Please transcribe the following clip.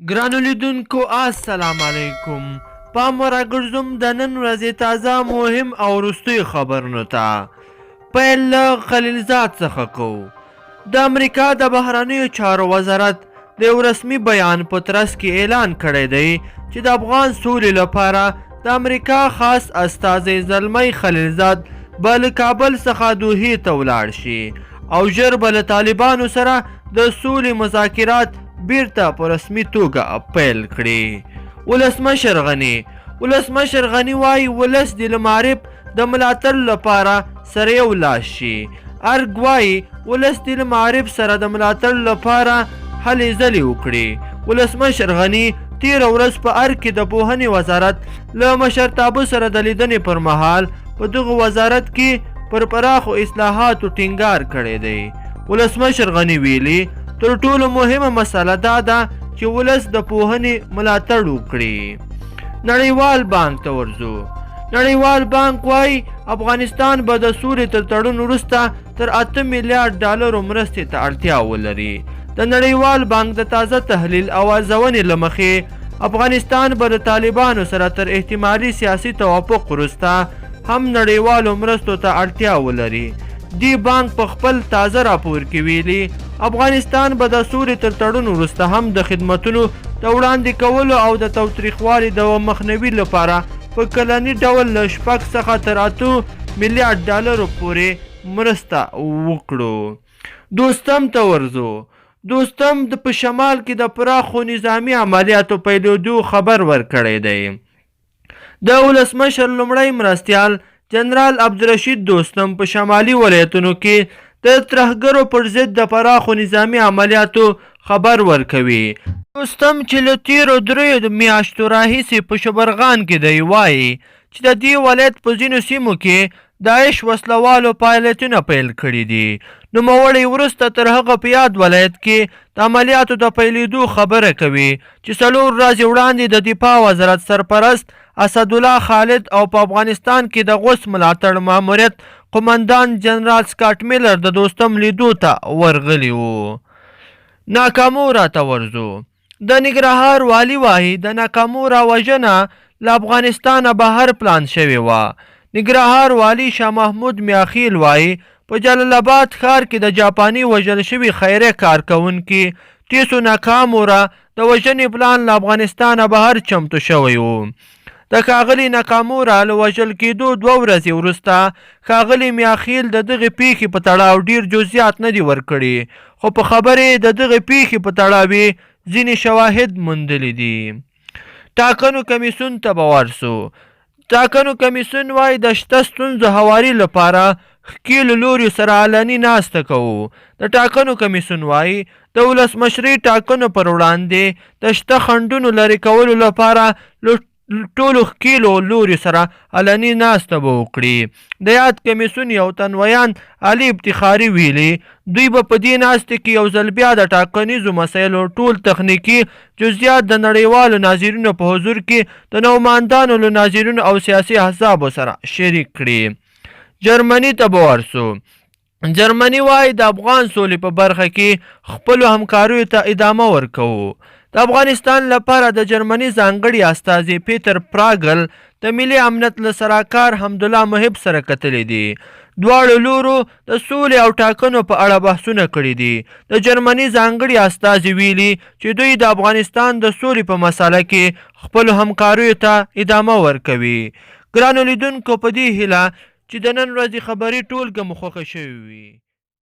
ګرانو لیدونکو السلام علیکم. پام راګرځوم د نن ورځې تازه مهم او وروستیو خبرونو ته. پیل له خلیلزاد څخه کوو. د امریکا د بهرنیو چارو وزارت د یو رسمي بیان په ترڅ کې اعلان کړی دی چې د افغان سولې لپاره د امریکا خاص استازی زلمی خلیلزاد به له کابل څخه دوحې ته ولاړ شي او ژر به له طالبانو سره د سولې مذاکرات بیرته په رسمي توګه پیل کړي. ولسمشر غني وایي ولس د معرف د ملاتړ لپاره سره یو لاس شي. ارګ وایي ولس د معرف سره د ملاتړ لپاره هلې ځلې وکړي. ولسمشر غني تېره ورځ په ارګ کې د پوهنې وزارت له مشرتابه سره د لیدنې پر مهال په دغه وزارت کې پر پراخو اصلاحاتو ټینګار کړی دی. ولسمشر غني ویلي تر ټولو مهمه مسله دا ده چې ولس د پوهنې ملاتړ وکړي. نړیوال بانک ته ورځو. نړیوال بانک وایي افغانستان به د سولې تر تړون وروسته تر 8 میلیارډ ډالرو مرستې ته اړتیا ولري. د نړیوال بانک د تازه تحلیل او ارزونې له مخې افغانستان به د طالبانو سره تر احتمالي سیاسي توافق وروسته هم نړیوالو مرستو ته اړتیا ولري. دی بانک په خپل تازه راپور کې ویلي افغانستان به د سولې تر تړون وروسته هم د خدمتونو د وړاندې کولو او د تاوتریخوالي د مخنیوي لپاره په کلني ډول له 6 څخه تر 8 میلیارډ ډالرو پورې مرسته وکړو. دوستم ته ورځو. دوستم په شمال کې د پراخو نظامي عملیاتو پیلېدو خبر ورکړی دی. د ولسمشر لومړی مرستیال جنرال عبدالرشید دوستم په شمالي ولایتونو کې د ترهګرو پر ضد د پراخو نظامي عملیاتو خبر ورکوي. دوستم چې له تېرو 3 میاشتو راهیسې په شبرغان کې دی وایي چې د دې ولایت په ځینو سیمو کې داعش وسلوالو فعالیتونه پیل کړي دي. نوموړی وروسته تر هغه په یاد ولایت کې د عملیاتو د پیلېدو خبره کوي چې 4 ورځې وړاندې د دفاع وزارت سرپرست اسدالله خالد او په افغانستان کې د غوث ملاتړ ماموریت قومندان جنرال سکاټ میلر د دوستم لیدو ته ورغلي وو. ناکامورا ته ورځو. د ننګرهار والي وایي د ناکامورا وژنه له افغانستانه بهر پلان شوې وه. ننګرهار والي شاه محمود میاخیل وایي په جلال آباد ښار کې د جاپاني وژل شوي خیریه کارکوونکي ټیسو ناکامورا د وژنې پلان له افغانستانه بهر چمتو شوی و. د ښاغلي ناکامورا له وژل کېدو 2 ورځې وروسته ښاغلي میاخیل د دغې پیښې په تړاو ډیر جزئیات نه دي ورکړي، خو په خبرې د دغې پیښې په تړاو ځینې شواهد موندلي دي. ټاکنو کمیسیون ته به ورسو. ټاکنو کمیسیون وایي د شته ستونزو هواري لپاره ښکېلو لوریو سره علني ناسته کوو. د ټاکنو کمیسیون وایي د ولسمشرۍ ټاکنو پر وړاندې د شته خنډونو لرې کولو لپاره ټولو ښکېلو لوریو سره علني ناسته به وکړي. د یاد کمیسیون یو تنویان علي افتخاري ویلي دوی به په دې ناستې کې یو ځل بیا د ټاکنیزو مسایلو ټول تخنیکي جزئیات د نړیوالو ناظرینو په حضور کې د نوماندانو له ناظرینو او سیاسي احزابو سره شریک کړي. جرمني ته به ورسو. جرمني وایي د افغان سولې په برخه کې خپلو همکاریو ته ادامه ورکوو. د افغانستان لپاره د جرمني ځانګړي استازي پیټر پراګل د ملي امنیت له سراکار حمدالله محب سره کتلي دي. دواړو لورو د سولې او ټاکنو په اړه بحثونه کړي دي. د جرمني ځانګړي استازي ویلي چې دوی د افغانستان د سولې په مسله کې خپلو همکاریو ته ادامه ورکوي. ګرانو لیدونکو په دې هیله چې د نن ورځې خبري ټولګه مو خوښه شوې وي.